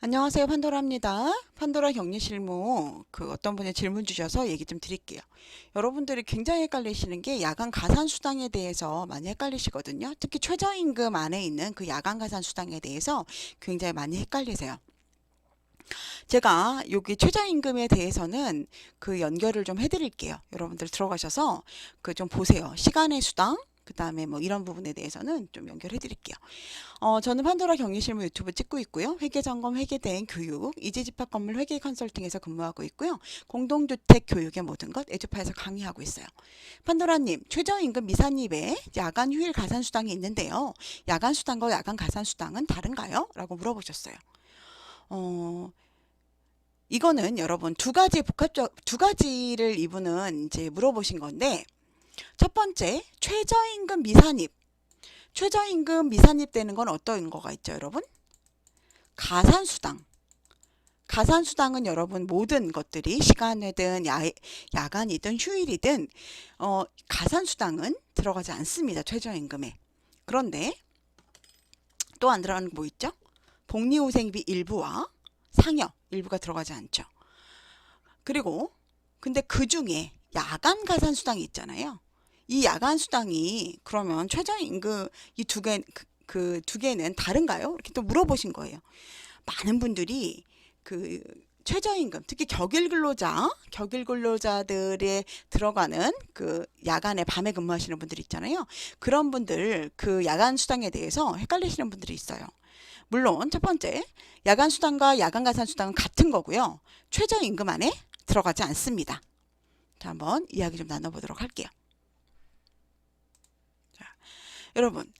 안녕하세요. 판도라입니다. 판도라 격리 실무 어떤 분이 질문 주셔서 얘기 좀 드릴게요. 여러분들이 굉장히 헷갈리시는 게 야간 가산 수당에 대해서 많이 헷갈리시거든요. 특히 최저임금 안에 있는 그 야간 가산 수당에 대해서 굉장히 많이 헷갈리세요. 제가 여기 최저임금에 대해서는 그 연결을 좀 해드릴게요. 여러분들 들어가셔서 그 좀 보세요. 시간의 수당, 그 다음에 뭐 이런 부분에 대해서는 좀 연결해 드릴게요. 저는 판도라 격리실무 유튜브 찍고 있고요. 회계점검, 회계대행 교육, 이지집합건물 회계 컨설팅에서 근무하고 있고요. 공동주택 교육의 모든 것 에듀파에서 강의하고 있어요. 판도라님, 최저임금 미산입에 야간 휴일 가산수당이 있는데요. 야간 수당과 야간 가산수당은 다른가요? 라고 물어보셨어요. 어, 이거는 여러분 두 가지를 이분은 이제 물어보신 건데, 첫 번째, 최저임금 미산입. 최저임금 미산입되는 건 어떤 거가 있죠, 여러분? 가산수당. 가산수당은 여러분 모든 것들이 시간이든 야간이든 휴일이든 가산수당은 들어가지 않습니다. 최저임금에. 그런데 또 안 들어가는 거 뭐 있죠? 복리후생비 일부와 상여 일부가 들어가지 않죠. 그리고 근데 그 중에 야간 가산수당이 있잖아요. 이 야간 수당이 그러면 최저임금 이 두 개는 다른가요? 이렇게 또 물어보신 거예요. 많은 분들이 그 최저임금, 특히 격일 근로자들에 들어가는 그 야간에 밤에 근무하시는 분들 있잖아요. 그런 분들 그 야간 수당에 대해서 헷갈리시는 분들이 있어요. 물론 첫 번째, 야간 수당과 야간 가산 수당은 같은 거고요. 최저임금 안에 들어가지 않습니다. 자, 한번 이야기 좀 나눠보도록 할게요. 자, 여러분,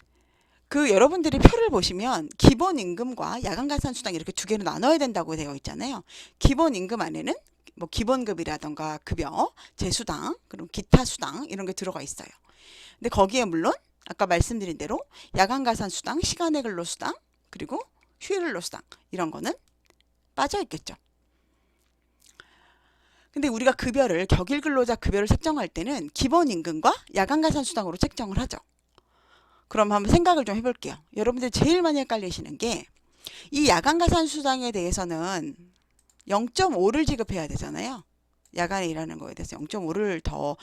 여러분들이 표를 보시면 기본임금과 야간가산수당 이렇게 두 개로 나눠야 된다고 되어 있잖아요. 기본임금 안에는 뭐 기본급이라던가 급여, 재수당, 그리고 기타 수당 이런 게 들어가 있어요. 근데 거기에 물론 아까 말씀드린 대로 야간가산수당, 시간의 근로수당, 그리고 휴일 근로수당 이런 거는 빠져 있겠죠. 근데 우리가 격일 근로자 급여를 책정할 때는 기본임금과 야간가산수당으로 책정을 하죠. 그럼 한번 생각을 좀 해볼게요. 여러분들 제일 많이 헷갈리시는 게 이 야간가산수당에 대해서는 0.5를 지급해야 되잖아요. 야간에 일하는 거에 대해서 0.5를 더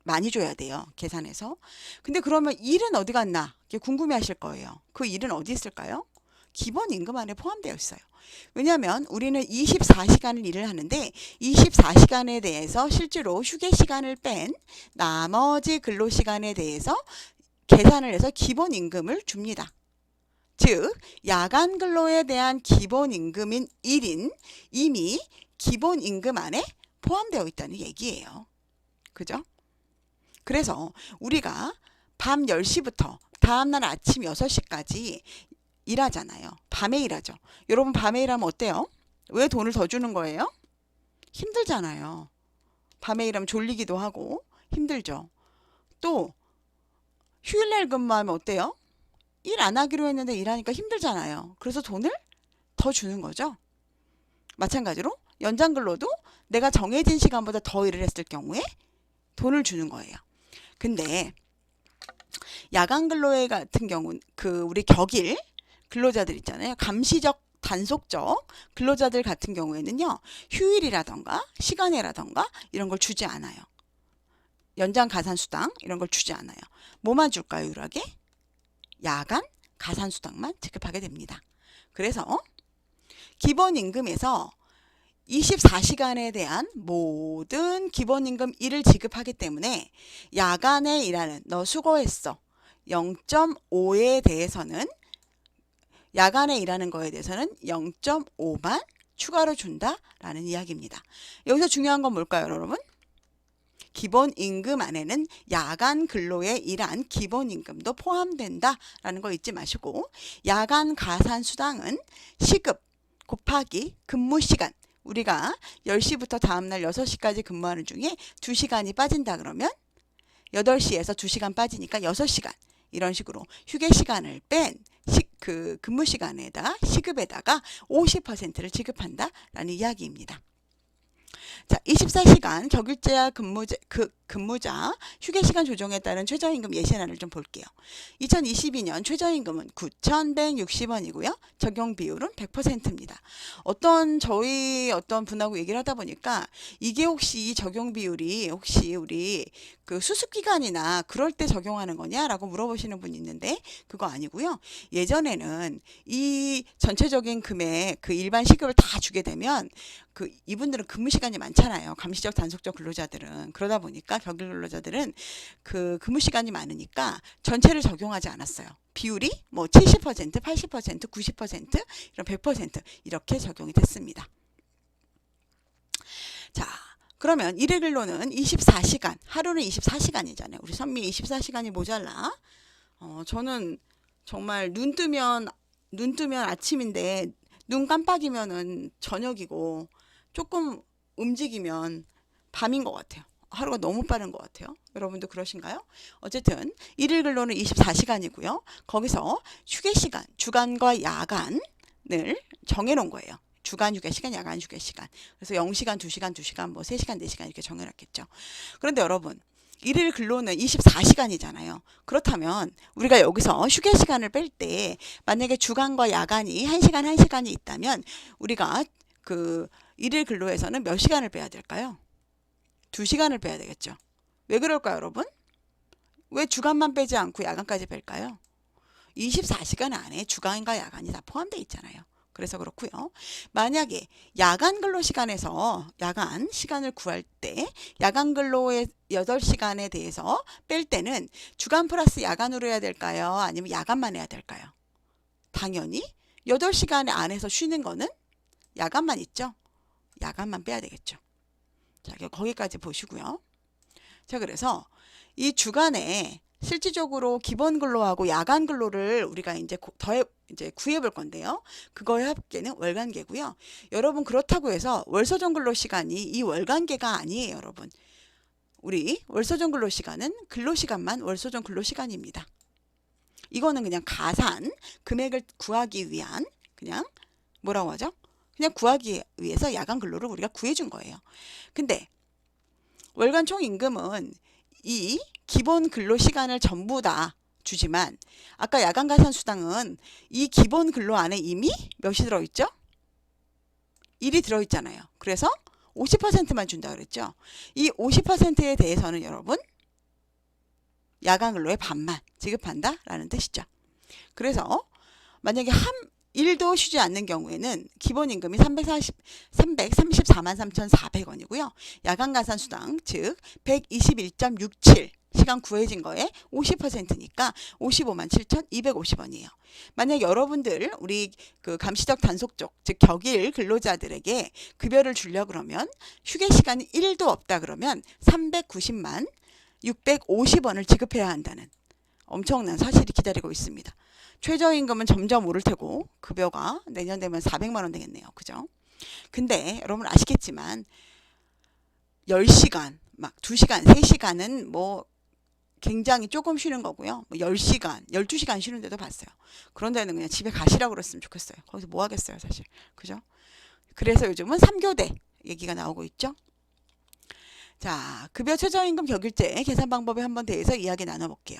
많이 줘야 돼요. 계산해서. 근데 그러면 일은 어디 갔나? 이게 궁금해 하실 거예요. 그 일은 어디 있을까요? 기본임금 안에 포함되어 있어요. 왜냐하면 우리는 24시간을 일을 하는데 24시간에 대해서 실제로 휴게 시간을 뺀 나머지 근로시간에 대해서 계산을 해서 기본임금을 줍니다. 즉 야간 근로에 대한 기본임금인 1인 이미 기본임금 안에 포함되어 있다는 얘기예요. 그죠? 그래서 우리가 밤 10시부터 다음날 아침 6시까지 일하잖아요. 밤에 일하죠. 여러분 밤에 일하면 어때요? 왜 돈을 더 주는 거예요? 힘들잖아요. 밤에 일하면 졸리기도 하고 힘들죠. 또 휴일날 근무하면 어때요? 일 안 하기로 했는데 일하니까 힘들잖아요. 그래서 돈을 더 주는 거죠. 마찬가지로 연장 근로도 내가 정해진 시간보다 더 일을 했을 경우에 돈을 주는 거예요. 근데 야간 근로에 같은 경우는 우리 격일 근로자들 있잖아요. 감시적 단속적 근로자들 같은 경우에는요. 휴일이라던가 시간에라던가 이런 걸 주지 않아요. 연장 가산수당 이런 걸 주지 않아요. 뭐만 줄까요? 유일하게? 야간 가산수당만 지급하게 됩니다. 그래서 기본임금에서 24시간에 대한 모든 기본임금 1을 지급하기 때문에 야간에 일하는 너 수고했어 0.5에 대해서는 야간에 일하는 거에 대해서는 0.5만 추가로 준다라는 이야기입니다. 여기서 중요한 건 뭘까요, 여러분? 기본임금 안에는 야간 근로에 일한 기본임금도 포함된다라는 거 잊지 마시고 야간 가산수당은 시급 곱하기 근무시간 우리가 10시부터 다음날 6시까지 근무하는 중에 2시간이 빠진다 그러면 8시에서 2시간 빠지니까 6시간 이런 식으로 휴게 시간을 뺀 근무 시간에다 시급에다가 50%를 지급한다라는 이야기입니다. 자, 24시간 격일제와 근무자 휴게시간 조정에 따른 최저임금 예시안을 좀 볼게요. 2022년 최저임금은 9,160원이고요. 적용 비율은 100%입니다. 저희 어떤 분하고 얘기를 하다 보니까 이게 혹시 이 적용 비율이 혹시 우리 그 수습기간이나 그럴 때 적용하는 거냐라고 물어보시는 분이 있는데 그거 아니고요. 예전에는 이 전체적인 금액 그 일반 시급을 다 주게 되면 그 이분들은 근무 시간이 많잖아요. 감시적 단속적 근로자들은. 그러다 보니까 격일 근로자들은 그 근무 시간이 많으니까 전체를 적용하지 않았어요. 비율이 뭐 70%, 80%, 90% 이런 100% 이렇게 적용이 됐습니다. 자, 그러면 일일 근로는 24시간, 하루는 24시간이잖아요. 우리 선미 24시간이 모자라. 저는 정말 눈 뜨면 아침인데 눈 깜빡이면은 저녁이고 조금 움직이면 밤인 것 같아요. 하루가 너무 빠른 것 같아요. 여러분도 그러신가요? 어쨌든 일일 근로는 24시간이고요. 거기서 휴게시간, 주간과 야간을 정해놓은 거예요. 주간 휴게시간, 야간 휴게시간. 그래서 0시간, 2시간, 2시간, 뭐 3시간, 4시간 이렇게 정해놨겠죠. 그런데 여러분, 일일 근로는 24시간이잖아요. 그렇다면 우리가 여기서 휴게시간을 뺄 때 만약에 주간과 야간이 1시간, 1시간이 있다면 우리가 그 일일 근로에서는 몇 시간을 빼야 될까요? 2시간을 빼야 되겠죠. 왜 그럴까요, 여러분? 왜 주간만 빼지 않고 야간까지 뺄까요? 24시간 안에 주간과 야간이 다 포함되어 있잖아요. 그래서 그렇고요. 만약에 야간 근로 시간에서 야간 시간을 구할 때 야간 근로의 8시간에 대해서 뺄 때는 주간 플러스 야간으로 해야 될까요? 아니면 야간만 해야 될까요? 당연히 8시간 안에서 쉬는 거는 야간만 있죠. 야간만 빼야 되겠죠. 자, 거기까지 보시고요. 자, 그래서 이 주간에 실질적으로 기본 근로하고 야간 근로를 우리가 이제 구해 볼 건데요. 그거의 합계는 월간계고요. 여러분 그렇다고 해서 월소정 근로 시간이 이 월간계가 아니에요, 여러분. 우리 월소정 근로 시간은 근로 시간만 월소정 근로 시간입니다. 이거는 그냥 가산 금액을 구하기 위한 그냥 뭐라고 하죠? 그냥 구하기 위해서 야간 근로를 우리가 구해 준 거예요. 근데 월간 총 임금은 이 기본 근로 시간을 전부 다 주지만 아까 야간 가산 수당은 이 기본 근로 안에 이미 몇이 들어있죠? 1이 들어있잖아요. 그래서 50%만 준다 그랬죠. 이 50%에 대해서는 여러분 야간 근로의 반만 지급한다 라는 뜻이죠. 그래서 만약에 한 일도 쉬지 않는 경우에는 기본 임금이 334만 3,400원이고요. 야간 가산 수당 즉 121.67 시간 구해진 거에 50%니까 55만 7,250원이에요. 만약 여러분들 우리 그 감시적 단속적 즉 격일 근로자들에게 급여를 주려고 그러면 휴게 시간이 1도 없다 그러면 390만 650원을 지급해야 한다는 엄청난 사실이 기다리고 있습니다. 최저임금은 점점 오를 테고 급여가 내년 되면 400만 원 되겠네요. 그죠? 근데 여러분 아시겠지만 10시간, 막 2시간, 3시간은 뭐 굉장히 조금 쉬는 거고요. 뭐 10시간, 12시간 쉬는 데도 봤어요. 그런 데는 그냥 집에 가시라고 그랬으면 좋겠어요. 거기서 뭐 하겠어요, 사실. 그죠? 그래서 요즘은 3교대 얘기가 나오고 있죠. 자, 급여 최저임금 격일제 계산 방법에 한번 대해서 이야기 나눠볼게요.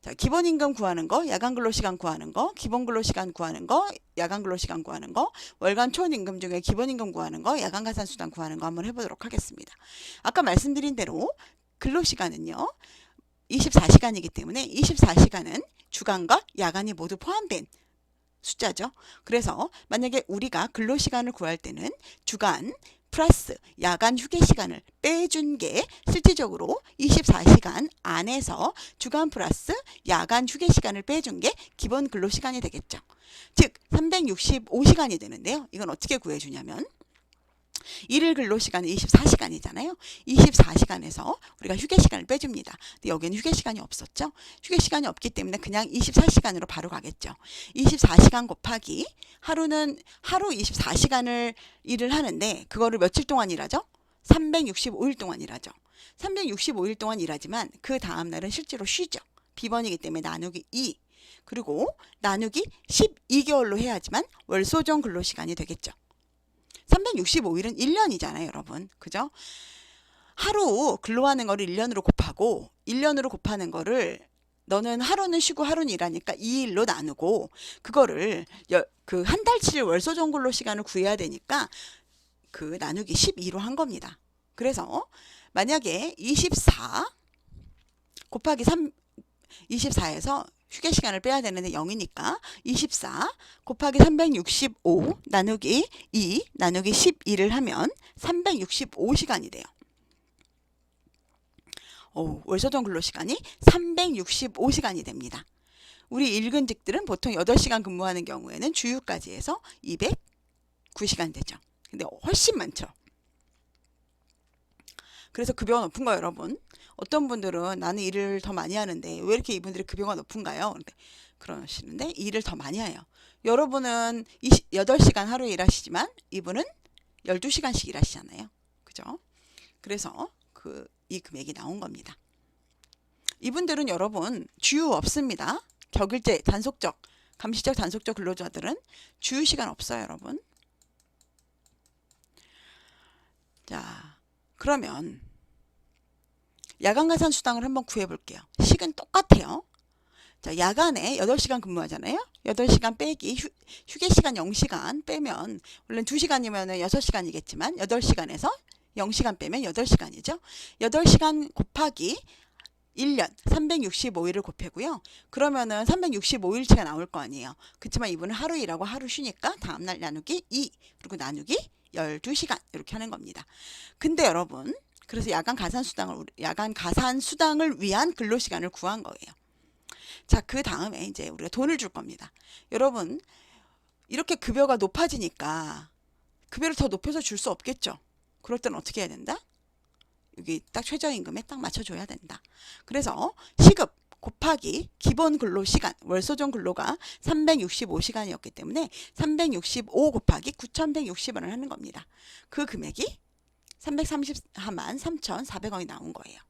자, 기본 임금 구하는 거, 야간 근로 시간 구하는 거, 기본 근로 시간 구하는 거, 야간 근로 시간 구하는 거, 월간 총 임금 중에 기본 임금 구하는 거, 야간 가산 수당 구하는 거 한번 해보도록 하겠습니다. 아까 말씀드린 대로 근로 시간은요. 24시간이기 때문에 24시간은 주간과 야간이 모두 포함된 숫자죠. 그래서 만약에 우리가 근로 시간을 구할 때는 주간 플러스 야간 휴게 시간을 빼준 게 실질적으로 24시간 안에서 주간 플러스 야간 휴게 시간을 빼준 게 기본 근로 시간이 되겠죠. 즉 365시간이 되는데요. 이건 어떻게 구해주냐면 일일 근로 시간은 24시간이잖아요. 24시간에서 우리가 휴게 시간을 빼줍니다. 근데 여기는 휴게 시간이 없었죠. 휴게 시간이 없기 때문에 그냥 24시간으로 바로 가겠죠. 24시간 곱하기 하루 24시간을 일을 하는데 그거를 며칠 동안 일하죠? 365일 동안 일하죠. 365일 동안 일하지만 그 다음 날은 실제로 쉬죠. 비번이기 때문에 나누기 2 그리고 나누기 12개월로 해야지만 월소정 근로시간이 되겠죠. 365일은 1년이잖아요, 여러분. 그죠? 하루 근로하는 거를 1년으로 곱하고 1년으로 곱하는 거를 너는 하루는 쉬고 하루는 일하니까 2일로 나누고 그거를 그 한 달치를 월소정 근로 시간을 구해야 되니까 그 나누기 12로 한 겁니다. 그래서 만약에 24 곱하기 3 24에서 휴게 시간을 빼야 되는데 0이니까 24 곱하기 365 나누기 2 나누기 12를 하면 365시간이 돼요. 월소정 근로시간이 365시간이 됩니다. 우리 일근직들은 보통 8시간 근무하는 경우에는 주휴까지 해서 209시간 되죠. 근데 훨씬 많죠. 그래서 급여가 높은 거예요, 여러분. 어떤 분들은 나는 일을 더 많이 하는데 왜 이렇게 이분들이 급여가 높은가요? 그러시는데 일을 더 많이 해요. 여러분은 8시간 하루에 일하시지만 이분은 12시간씩 일하시잖아요. 그죠? 그래서 이 금액이 나온 겁니다. 이분들은 여러분 주휴 없습니다. 격일제 단속적, 감시적 단속적 근로자들은 주휴 시간 없어요, 여러분. 자, 그러면 야간 가산 수당을 한번 구해 볼게요. 식은 똑같아요. 자, 야간에 8시간 근무하잖아요. 8시간 빼기 휴게 시간 0시간 빼면 원래 2시간이면 6시간이겠지만 8시간에서 0시간 빼면 8시간이죠. 8시간 곱하기 1년 365일을 곱하고요. 그러면은 365일치가 나올 거 아니에요. 그렇지만 이분은 하루 일하고 하루 쉬니까 다음날 나누기 2 그리고 나누기 12시간 이렇게 하는 겁니다. 근데 여러분 그래서 야간 가산 수당을 위한 근로시간을 구한 거예요. 자, 그 다음에 이제 우리가 돈을 줄 겁니다. 여러분 이렇게 급여가 높아지니까 급여를 더 높여서 줄 수 없겠죠. 그럴 때는 어떻게 해야 된다? 여기 딱 최저임금에 딱 맞춰줘야 된다. 그래서 시급 곱하기 기본 근로시간 월소정 근로가 365시간이었기 때문에 365 곱하기 9,160원을 하는 겁니다. 그 금액이 334만 3,400원이 나온 거예요.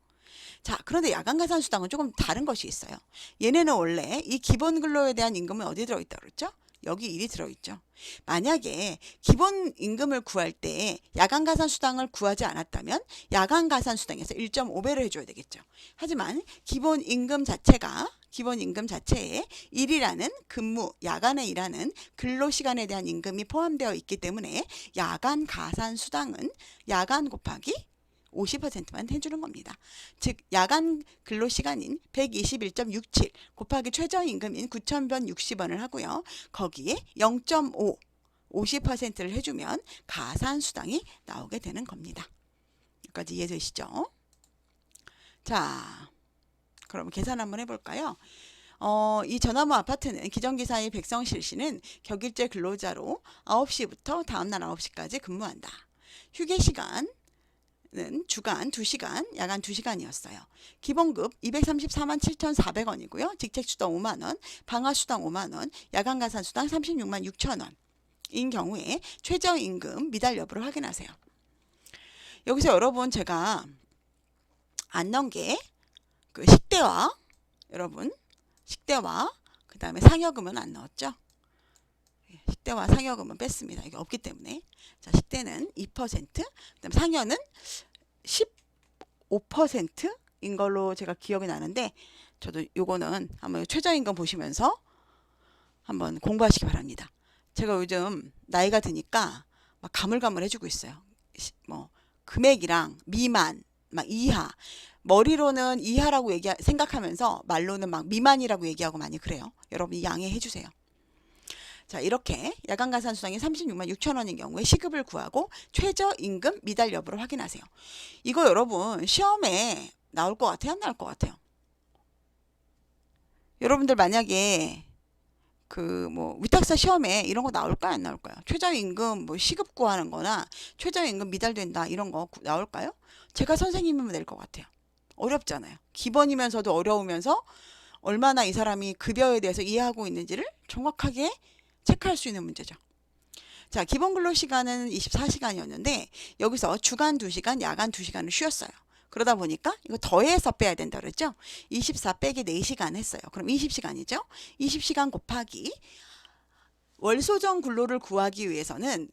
자, 그런데 야간 가산 수당은 조금 다른 것이 있어요. 얘네는 원래 이 기본 근로에 대한 임금은 어디 들어있다고 그랬죠? 여기 일이 들어있죠. 만약에 기본 임금을 구할 때 야간 가산 수당을 구하지 않았다면 야간 가산 수당에서 1.5배를 해줘야 되겠죠. 하지만 기본 임금 자체에 일이라는 근무, 야간에 일하는 근로시간에 대한 임금이 포함되어 있기 때문에 야간 가산 수당은 야간 곱하기 50%만 해주는 겁니다. 즉 야간 근로시간인 121.67 곱하기 최저임금인 9,160원을 하고요. 거기에 0.5 50%를 해주면 가산수당이 나오게 되는 겁니다. 여기까지 이해되시죠? 자, 그럼 계산 한번 해볼까요? 이 전화무 아파트는 기정기사의 백성실 씨는 격일제 근로자로 9시부터 다음날 9시까지 근무한다. 휴게시간 는 주간 2시간, 야간 2시간이었어요. 기본급 234만 7,400원이고요. 직책수당 5만원, 방화수당 5만원, 야간가산수당 36만 6천원 인 경우에 최저임금 미달 여부를 확인하세요. 여기서 여러분 제가 안 넣은 게 그 식대와 여러분 식대와 그 다음에 상여금은 안 넣었죠. 식대와 상여금은 뺐습니다. 이게 없기 때문에. 자, 식대는 2%, 그다음 상여는 15%인 걸로 제가 기억이 나는데 저도 요거는 한번 최저임금 보시면서 한번 공부하시기 바랍니다. 제가 요즘 나이가 드니까 막 가물가물해지고 있어요. 뭐 금액이랑 미만, 막 이하, 머리로는 이하라고 생각하면서 말로는 막 미만이라고 얘기하고 많이 그래요. 여러분 양해해 주세요. 자, 이렇게 야간가산수당이 36만 6천원인 경우에 시급을 구하고 최저임금 미달 여부를 확인하세요. 이거 여러분 시험에 나올 것 같아요? 안 나올 것 같아요? 여러분들 만약에 그 뭐 위탁사 시험에 이런 거 나올까요? 안 나올까요? 최저임금 뭐 시급 구하는 거나 최저임금 미달된다 이런 거 나올까요? 제가 선생님이면 낼 것 같아요. 어렵잖아요. 기본이면서도 어려우면서 얼마나 이 사람이 급여에 대해서 이해하고 있는지를 정확하게 체크할 수 있는 문제죠. 자, 기본 근로시간은 24시간이었는데 여기서 주간 2시간, 야간 2시간을 쉬었어요. 그러다 보니까 이거 더해서 빼야 된다 그랬죠? 24 빼기 4시간 했어요. 그럼 20시간이죠? 20시간 곱하기 월소정 근로를 구하기 위해서는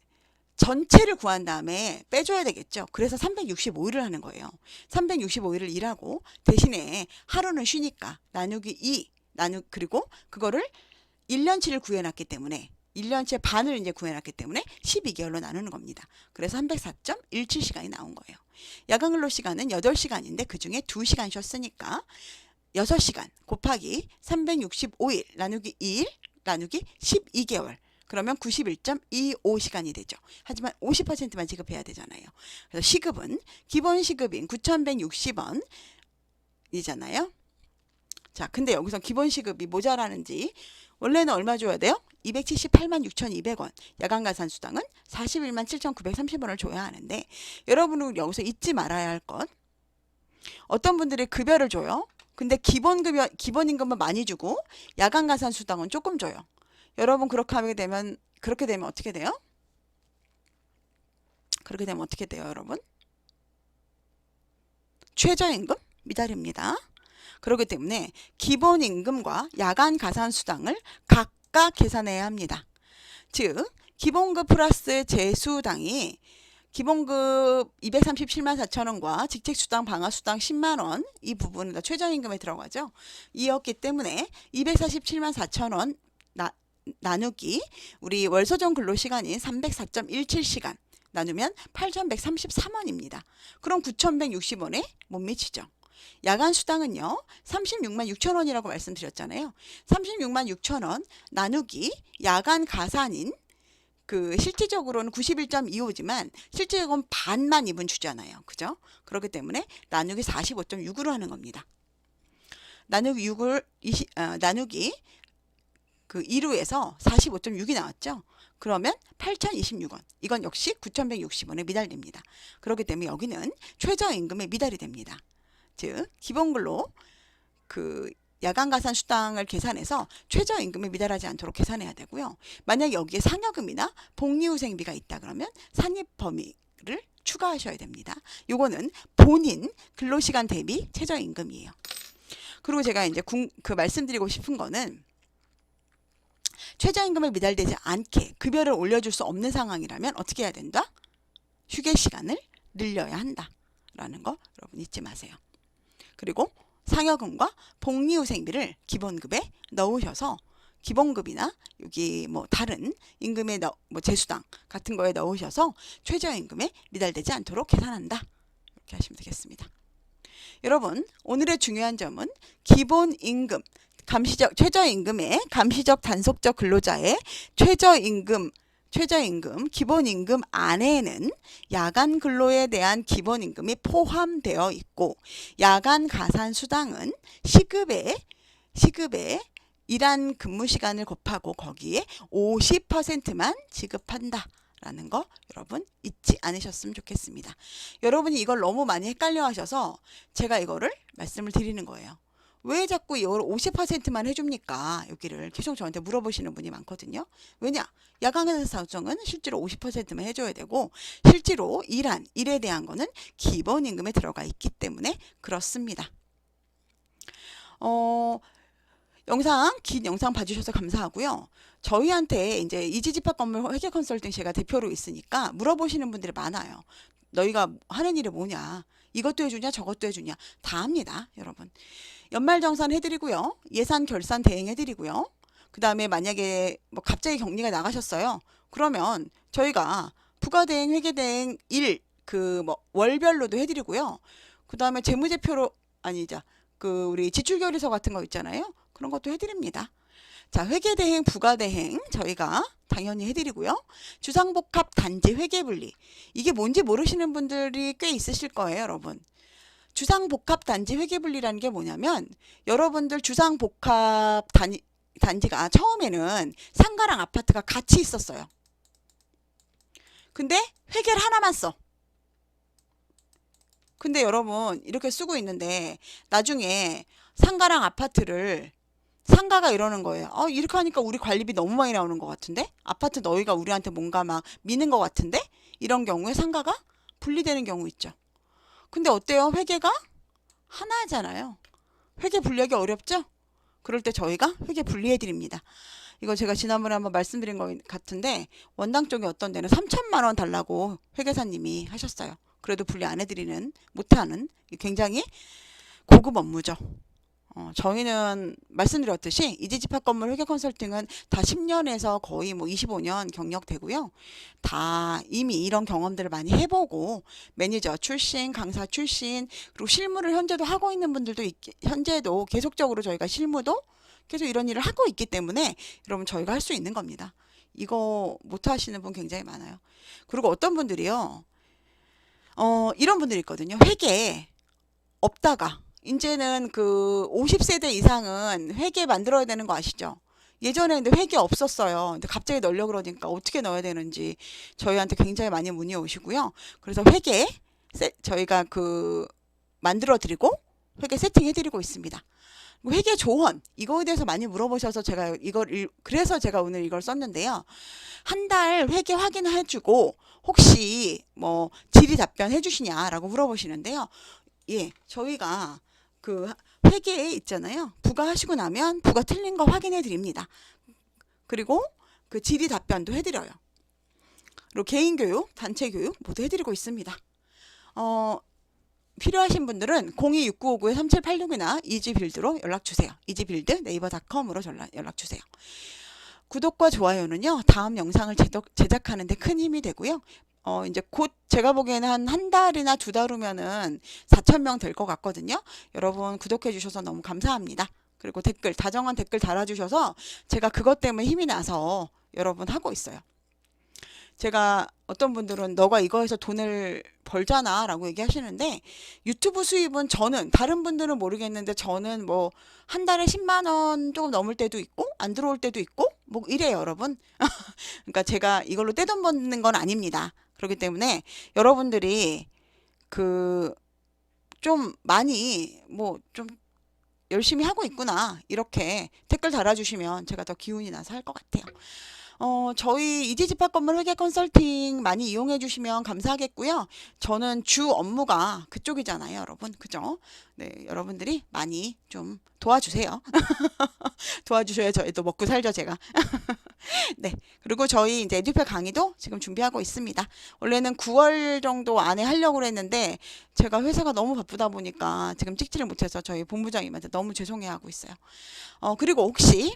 전체를 구한 다음에 빼줘야 되겠죠. 그래서 365일을 하는 거예요. 365일을 일하고 대신에 하루는 쉬니까 나누기 2 그리고 그거를 1년치를 구해놨기 때문에 1년치의 반을 이제 구해놨기 때문에 12개월로 나누는 겁니다. 그래서 304.17시간이 나온 거예요. 야간 근로 시간은 8시간인데 그중에 2시간 쉬었으니까 6시간 곱하기 365일 나누기 2일 나누기 12개월 그러면 91.25시간이 되죠. 하지만 50%만 지급해야 되잖아요. 그래서 시급은 기본 시급인 9,160원 이잖아요. 자, 근데 여기서 기본 시급이 모자라는지 원래는 얼마 줘야 돼요? 278만 6,200원. 야간 가산 수당은 41만 7,930원을 줘야 하는데 여러분은 여기서 잊지 말아야 할 것. 어떤 분들이 급여를 줘요. 근데 기본 임금은 많이 주고 야간 가산 수당은 조금 줘요. 여러분 그렇게 되면 어떻게 돼요? 그렇게 되면 어떻게 돼요, 여러분? 최저임금 미달입니다. 그렇기 때문에 기본 임금과 야간 가산 수당을 각각 계산해야 합니다. 즉 기본급 플러스 재수당이 기본급 237만 4천원과 직책수당, 방학수당 10만원 이 부분은 다 최저임금에 들어가죠. 이었기 때문에 247만 4천원 나누기 우리 월소정 근로시간인 304.17시간 나누면 8,133원입니다. 그럼 9,160원에 못 미치죠. 야간 수당은요. 36만 6천원이라고 말씀드렸잖아요. 36만 6천원 나누기 야간 가산인 실질적으로는 91.25지만 실질적으로는 반만 이분 주잖아요. 그죠? 그렇기 때문에 나누기 45.6으로 하는 겁니다. 나누기 2루에서 45.6이 나왔죠. 그러면 8,026원. 이건 역시 9,160원에 미달됩니다. 그렇기 때문에 여기는 최저임금에 미달이 됩니다. 즉 기본근로 야간 가산 수당을 계산해서 최저임금에 미달하지 않도록 계산해야 되고요. 만약 여기에 상여금이나 복리후생비가 있다 그러면 산입 범위를 추가하셔야 됩니다. 요거는 본인 근로시간 대비 최저임금이에요. 그리고 제가 이제 말씀드리고 싶은 거는 최저임금에 미달되지 않게 급여를 올려줄 수 없는 상황이라면 어떻게 해야 된다? 휴게 시간을 늘려야 한다. 라는 거 여러분 잊지 마세요. 그리고 상여금과 복리후생비를 기본급에 넣으셔서 기본급이나 여기 다른 임금에 재수당 같은 거에 넣으셔서 최저임금에 미달되지 않도록 계산한다. 이렇게 하시면 되겠습니다. 여러분 오늘의 중요한 점은 기본임금 최저임금의 감시적 단속적 근로자의 최저임금 기본임금 안에는 야간 근로에 대한 기본임금이 포함되어 있고 야간 가산 수당은 시급에 일한 근무 시간을 곱하고 거기에 50%만 지급한다. 라는 거 여러분 잊지 않으셨으면 좋겠습니다. 여러분이 이걸 너무 많이 헷갈려 하셔서 제가 이거를 말씀을 드리는 거예요. 왜 자꾸 이걸 50%만 해줍니까? 여기를 계속 저한테 물어보시는 분이 많거든요. 왜냐? 야간가산 수당은 실제로 50%만 해줘야 되고 실제로 일에 대한 거는 기본임금에 들어가 있기 때문에 그렇습니다. 긴 영상 봐주셔서 감사하고요. 저희한테 이제 이지집합건물 회계 컨설팅 제가 대표로 있으니까 물어보시는 분들이 많아요. 너희가 하는 일이 뭐냐? 이것도 해주냐 저것도 해주냐 다 합니다. 여러분. 연말정산 해드리고요. 예산 결산 대행해드리고요. 그 다음에 만약에 갑자기 격리가 나가셨어요. 그러면 저희가 부가대행, 회계대행 월별로도 해드리고요. 그 다음에 재무제표로 우리 지출결의서 같은 거 있잖아요. 그런 것도 해드립니다. 자, 회계대행, 부가대행 저희가 당연히 해드리고요. 주상복합 단지 회계분리 이게 뭔지 모르시는 분들이 꽤 있으실 거예요, 여러분. 주상복합 단지 회계분리라는 게 뭐냐면 여러분들 주상복합 단지가 처음에는 상가랑 아파트가 같이 있었어요. 근데 회계를 하나만 써. 근데 여러분 이렇게 쓰고 있는데 나중에 상가랑 아파트를 상가가 이러는 거예요. 이렇게 하니까 우리 관리비 너무 많이 나오는 것 같은데? 아파트 너희가 우리한테 뭔가 막 미는 것 같은데? 이런 경우에 상가가 분리되는 경우 있죠. 근데 어때요? 회계가 하나잖아요. 회계 분리하기 어렵죠? 그럴 때 저희가 회계 분리해 드립니다. 이거 제가 지난번에 한번 말씀드린 것 같은데 원당 쪽에 어떤 데는 3천만 원 달라고 회계사님이 하셨어요. 그래도 분리 안 해드리는 못하는 굉장히 고급 업무죠. 저희는 말씀드렸듯이 이지집합 건물 회계 컨설팅은 다 10년에서 거의 뭐 25년 경력 되고요. 다 이미 이런 경험들을 많이 해보고 매니저 출신, 강사 출신, 그리고 실무를 현재도 하고 있는 분들도 현재도 계속적으로 저희가 실무도 계속 이런 일을 하고 있기 때문에 여러분 저희가 할 수 있는 겁니다. 이거 못 하시는 분 굉장히 많아요. 그리고 어떤 분들이요. 이런 분들이 있거든요. 회계 없다가 이제는 그 50세대 이상은 회계 만들어야 되는 거 아시죠? 예전에 근데 회계 없었어요. 근데 갑자기 넣으려고 그러니까 어떻게 넣어야 되는지 저희한테 굉장히 많이 문의 오시고요. 그래서 회계 저희가 그 만들어 드리고 회계 세팅해 드리고 있습니다. 회계 조언 이거에 대해서 많이 물어보셔서 제가 그래서 제가 오늘 이걸 썼는데요. 한 달 회계 확인해 주고 혹시 뭐 질의 답변 해 주시냐라고 물어보시는데요. 예, 저희가 그 회계에 있잖아요. 부가하시고 나면 부가 틀린 거 확인해 드립니다. 그리고 그 질의 답변도 해드려요. 그리고 개인 교육, 단체 교육 모두 해드리고 있습니다. 필요하신 분들은 026959-3786이나 이지빌드로 연락주세요. 이지빌드 네이버닷컴으로 연락주세요. 구독과 좋아요는요. 다음 영상을 제작하는 데 큰 힘이 되고요. 이제 곧 제가 보기에는 한 달이나 두 달 후면은 4,000명 될 것 같거든요. 여러분 구독해 주셔서 너무 감사합니다. 그리고 다정한 댓글 달아주셔서 제가 그것 때문에 힘이 나서 여러분 하고 있어요. 제가 어떤 분들은 너가 이거 해서 돈을 벌잖아 라고 얘기하시는데 유튜브 수입은 저는 다른 분들은 모르겠는데 저는 뭐 한 달에 10만 원 조금 넘을 때도 있고 안 들어올 때도 있고 뭐 이래요 여러분. 그러니까 제가 이걸로 떼돈 버는 건 아닙니다. 그렇기 때문에 여러분들이 그 좀 많이 뭐 좀 열심히 하고 있구나 이렇게 댓글 달아주시면 제가 더 기운이 나서 할 것 같아요. 저희 이지집합 건물 회계 컨설팅 많이 이용해 주시면 감사하겠고요. 저는 주 업무가 그쪽이잖아요, 여러분. 그죠? 네, 여러분들이 많이 좀 도와주세요. 도와주셔야 저희도 먹고 살죠, 제가. 네. 그리고 저희 이제 에듀페 강의도 지금 준비하고 있습니다. 원래는 9월 정도 안에 하려고 했는데 제가 회사가 너무 바쁘다 보니까 지금 찍지를 못해서 저희 본부장님한테 너무 죄송해하고 있어요. 그리고 혹시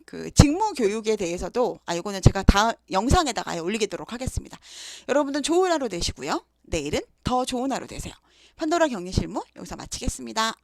그 직무 교육에 대해서도 이거는 제가 다음 영상에다가 올리도록 하겠습니다. 여러분들 좋은 하루 되시고요. 내일은 더 좋은 하루 되세요. 판도라 격리 실무 여기서 마치겠습니다.